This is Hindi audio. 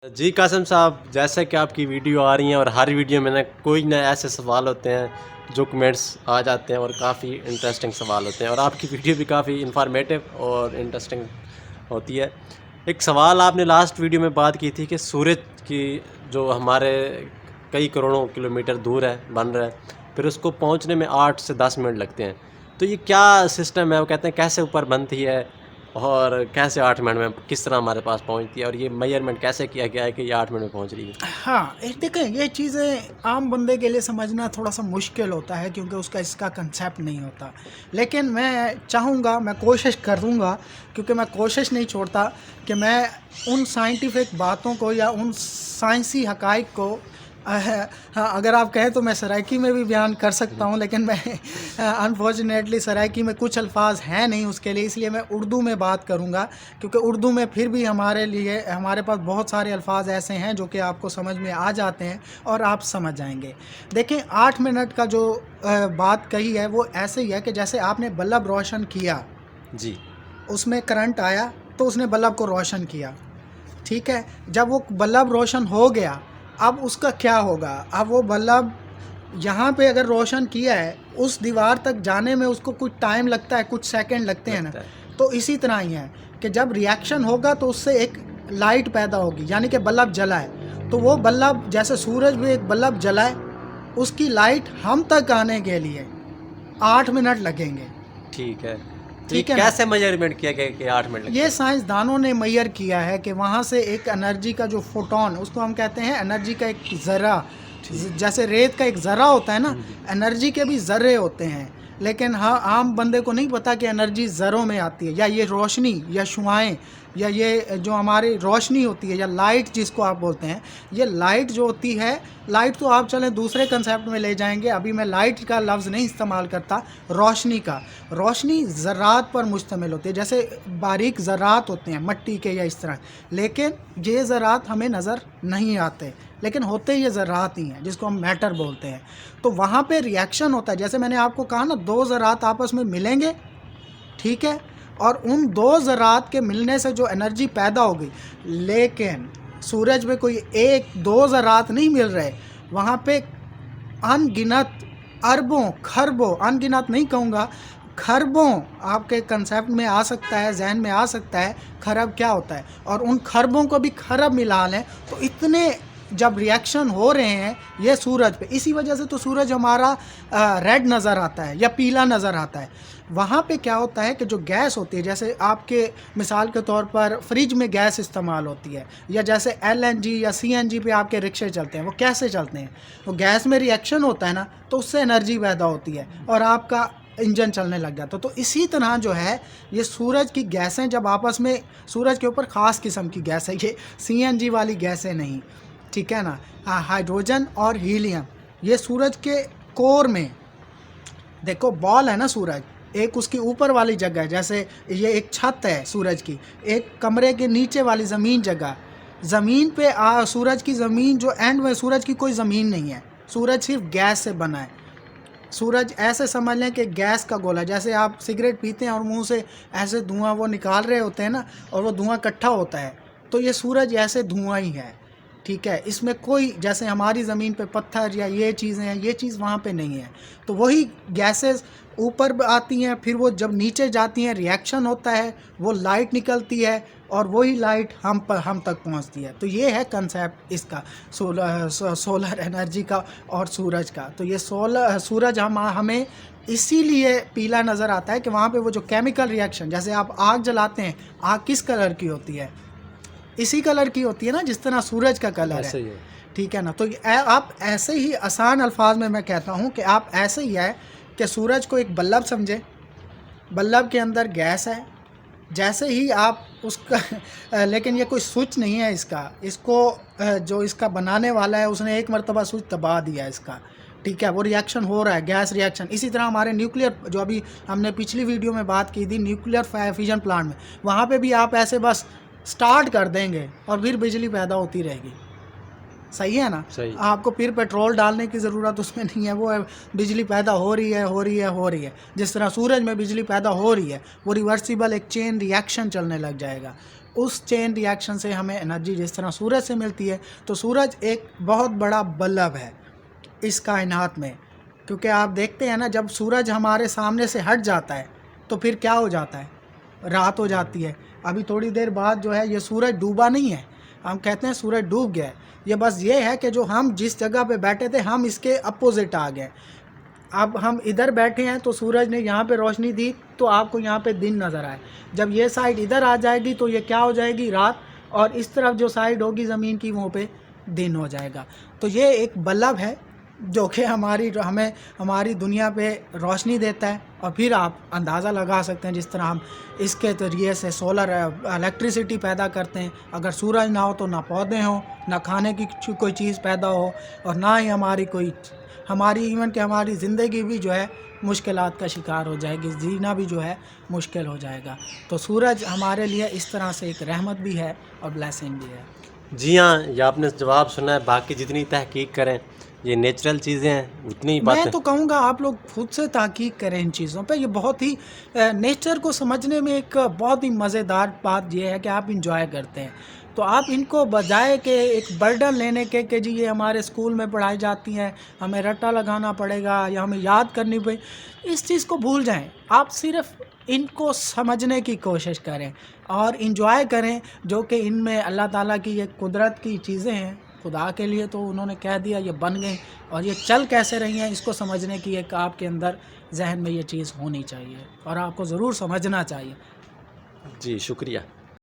जी कासिम साहब, जैसे कि आपकी वीडियो आ रही हैं और हर वीडियो में ना कोई ना ऐसे सवाल होते हैं जो कमेंट्स आ जाते हैं और काफ़ी इंटरेस्टिंग सवाल होते हैं और आपकी वीडियो भी काफ़ी इंफॉर्मेटिव और इंटरेस्टिंग होती है। एक सवाल आपने लास्ट वीडियो में बात की थी कि सूरज की जो हमारे कई करोड़ों किलोमीटर दूर है बन रहा है, फिर उसको पहुंचने में 8 से 10 मिनट लगते हैं। तो ये क्या सिस्टम है? वो कहते हैं कैसे ऊपर बनती है और कैसे 8 मिनट में किस तरह हमारे पास पहुंचती है और ये मेजरमेंट कैसे किया गया है कि ये 8 मिनट में पहुंच रही है? हाँ, देखें ये चीज़ें आम बंदे के लिए समझना थोड़ा-सा मुश्किल होता है क्योंकि उसका इसका कंसेप्ट नहीं होता। लेकिन मैं चाहूँगा, मैं कोशिश करूँगा क्योंकि मैं कोशिश नहीं छोड़ता कि मैं उन साइंटिफिक बातों को या उन साइंसी हक़ाइक़ को हाँ, अगर आप कहें तो मैं सराइकी में भी बयान कर सकता हूँ, लेकिन मैं अनफॉर्चुनेटली सराइकी में कुछ अल्फाज हैं नहीं उसके लिए, इसलिए मैं उर्दू में बात करूँगा क्योंकि उर्दू में फिर भी हमारे पास बहुत सारे अल्फाज ऐसे हैं जो कि आपको समझ में आ जाते हैं और आप समझ जाएंगे। देखें, 8 मिनट का जो बात कही है वो ऐसे ही है कि जैसे आपने बल्ब रोशन किया, जी। उसमें करंट आया तो उसने बल्ब को रोशन किया, ठीक है। जब वो बल्ब रोशन हो गया, अब उसका क्या होगा? अब वो बल्ब यहाँ पे अगर रोशन किया है, उस दीवार तक जाने में उसको कुछ टाइम लगता है, कुछ सेकंड लगते हैं ना। लगता है। तो इसी तरह ही है कि जब रिएक्शन होगा तो उससे एक लाइट पैदा होगी, यानी कि बल्ब जला है तो वो बल्ब, जैसे सूरज में एक बल्ब जला है, उसकी लाइट हम तक आने के लिए 8 मिनट लगेंगे, ठीक है। तो ये ठीक है ना। कैसे मेजरमेंट किया गया कि 8 मिनट लगते ये हैं? साइंसदानों ने मैयर किया है कि वहाँ से एक एनर्जी का जो फोटोन, उसको हम कहते हैं एनर्जी का एक ज़रा, ठीक। जैसे रेत का एक ज़रा होता है ना, हुँ, हुँ। एनर्जी के भी ज़र्रे होते हैं। लेकिन हाँ, आम बंदे को नहीं पता कि एनर्जी ज़रों में आती है, या ये रोशनी या शुआएँ, या ये जो हमारी रोशनी होती है या लाइट जिसको आप बोलते हैं, ये लाइट जो होती है, लाइट तो आप चलें दूसरे कंसेप्ट में ले जाएंगे, अभी मैं लाइट का लफ्ज़ नहीं इस्तेमाल करता, रोशनी का। रोशनी ज़रात पर मुश्तमिल होती है, जैसे बारीक ज़रात होते हैं मट्टी के या इस तरह, लेकिन ये ज़रात हमें नज़र नहीं आते, लेकिन होते ये ज़रात ही हैं जिसको हम मैटर बोलते हैं। तो वहाँ पे रिएक्शन होता है, जैसे मैंने आपको कहा ना, दो ज़रात आपस में मिलेंगे, ठीक है, और उन दो ज़रात के मिलने से जो एनर्जी पैदा होगी, लेकिन सूरज में कोई एक दो ज़रात नहीं मिल रहे, वहाँ पे अनगिनत अरबों खरबों, अनगिनत नहीं कहूँगा, खरबों आपके कंसेप्ट में आ सकता है, जहन में आ सकता है खरब क्या होता है, और उन खरबों को भी खरब मिला लें तो इतने जब रिएक्शन हो रहे हैं ये सूरज पे, इसी वजह से तो सूरज हमारा रेड नज़र आता है या पीला नज़र आता है। वहाँ पे क्या होता है कि जो गैस होती है, जैसे आपके मिसाल के तौर पर फ्रिज में गैस इस्तेमाल होती है, या जैसे एलएनजी या सीएनजी पे आपके रिक्शे चलते हैं, वो कैसे चलते हैं? वो गैस में रिएक्शन होता है ना, तो उससे एनर्जी पैदा होती है और आपका इंजन चलने लग जाता है। तो इसी तरह जो है, ये सूरज की गैसें जब आपस में, सूरज के ऊपर ख़ास किस्म की गैस है ये, सीएनजी वाली गैसें नहीं, ठीक है ना। हाइड्रोजन और हीलियम, ये सूरज के कोर में, देखो बॉल है ना सूरज, एक उसकी ऊपर वाली जगह है, जैसे ये एक छत है सूरज की, एक कमरे के नीचे वाली ज़मीन जगह, ज़मीन पे सूरज की ज़मीन जो एंड में, सूरज की कोई ज़मीन नहीं है, सूरज सिर्फ गैस से बना है। सूरज ऐसे समझ लें कि गैस का गोला, जैसे आप सिगरेट पीते हैं और मुंह से ऐसे धुआं वो निकाल रहे होते हैं ना, और वो धुआं इकट्ठा होता है, तो ये सूरज ऐसे धुआं ही है, ठीक है। इसमें कोई, जैसे हमारी ज़मीन पे पत्थर या ये चीज़ें हैं, ये चीज़ वहाँ पे नहीं है। तो वही गैसेस ऊपर आती हैं, फिर वो जब नीचे जाती हैं, रिएक्शन होता है, वो लाइट निकलती है, और वही लाइट हम तक पहुंचती है। तो ये है कंसेप्ट इसका, सोलर एनर्जी का और सूरज का। तो ये सूरज हमें इसीलिए पीला नज़र आता है कि वहाँ पे वो जो केमिकल रिएक्शन, जैसे आप आग जलाते हैं, आग किस कलर की होती है? इसी कलर की होती है ना जिस तरह सूरज का कलर ऐसे है, ही है। ठीक है ना। तो आप ऐसे ही आसान अल्फाज में मैं कहता हूँ कि आप ऐसे ही है कि सूरज को एक बल्ब समझे, बल्ब के अंदर गैस है, जैसे ही आप उसका लेकिन ये कोई स्विच नहीं है इसको जो इसका बनाने वाला है उसने एक मरतबा स्विच दबा दिया इसका, ठीक है, वो रिएक्शन हो रहा है, गैस रिएक्शन। इसी तरह हमारे न्यूक्लियर, जो अभी हमने पिछली वीडियो में बात की थी, न्यूक्लियर फिजन प्लांट में, वहाँ पे भी आप ऐसे बस स्टार्ट कर देंगे और फिर बिजली पैदा होती रहेगी। सही है ना। सही। आपको फिर पेट्रोल डालने की ज़रूरत उसमें नहीं है, वो बिजली पैदा हो रही है। जिस तरह सूरज में बिजली पैदा हो रही है, वो रिवर्सिबल एक चेन रिएक्शन चलने लग जाएगा। उस चेन रिएक्शन से हमें एनर्जी जिस तरह सूरज से मिलती है, तो सूरज एक बहुत बड़ा बल्ब है इस कायनात में। क्योंकि आप देखते हैं ना, जब सूरज हमारे सामने से हट जाता है तो फिर क्या हो जाता है, रात हो जाती है। अभी थोड़ी देर बाद जो है, ये सूरज डूबा नहीं है, हम कहते हैं सूरज डूब गया है। ये बस ये है कि जो हम जिस जगह पे बैठे थे, हम इसके अपोजिट आ गए। अब हम इधर बैठे हैं तो सूरज ने यहाँ पे रोशनी दी, तो आपको यहाँ पे दिन नज़र आए। जब ये साइड इधर आ जाएगी तो ये क्या हो जाएगी, रात, और इस तरफ जो साइड होगी ज़मीन की, वहाँ पे दिन हो जाएगा। तो ये एक बल्ब है जो कि हमें हमारी दुनिया पे रोशनी देता है। और फिर आप अंदाज़ा लगा सकते हैं, जिस तरह हम इसके जरिए से सोलर इलेक्ट्रिसिटी पैदा करते हैं। अगर सूरज ना हो तो ना पौधे हों, ना खाने की कोई चीज़ पैदा हो, और ना ही हमारी इवन कि हमारी ज़िंदगी भी जो है मुश्किलात का शिकार हो जाएगी, जीना भी जो है मुश्किल हो जाएगा। तो सूरज हमारे लिए इस तरह से एक रहमत भी है और ब्लेसिंग भी है। जी हाँ, ये आपने जवाब सुना है। बाकी जितनी तहकीक करें, ये नेचुरल चीज़ें हैं, उतनी ही मैं बातें। तो कहूँगा आप लोग खुद से तहकीक करें इन चीज़ों पे। ये बहुत ही नेचर को समझने में एक बहुत ही मज़ेदार बात ये है कि आप इंजॉय करते हैं। तो आप इनको बजाय के एक बर्डन लेने के कि जी ये हमारे स्कूल में पढ़ाई जाती हैं, हमें रट्टा लगाना पड़ेगा या हमें याद करनी पड़े, इस चीज़ को भूल जाएं। आप सिर्फ इनको समझने की कोशिश करें और इंजॉय करें, जो कि इनमें अल्लाह ताला की ये कुदरत की चीज़ें हैं। खुदा के लिए तो उन्होंने कह दिया, ये बन गए, और ये चल कैसे रही हैं, इसको समझने की एक आपके अंदर जहन में ये चीज़ होनी चाहिए और आपको ज़रूर समझना चाहिए। जी, शुक्रिया।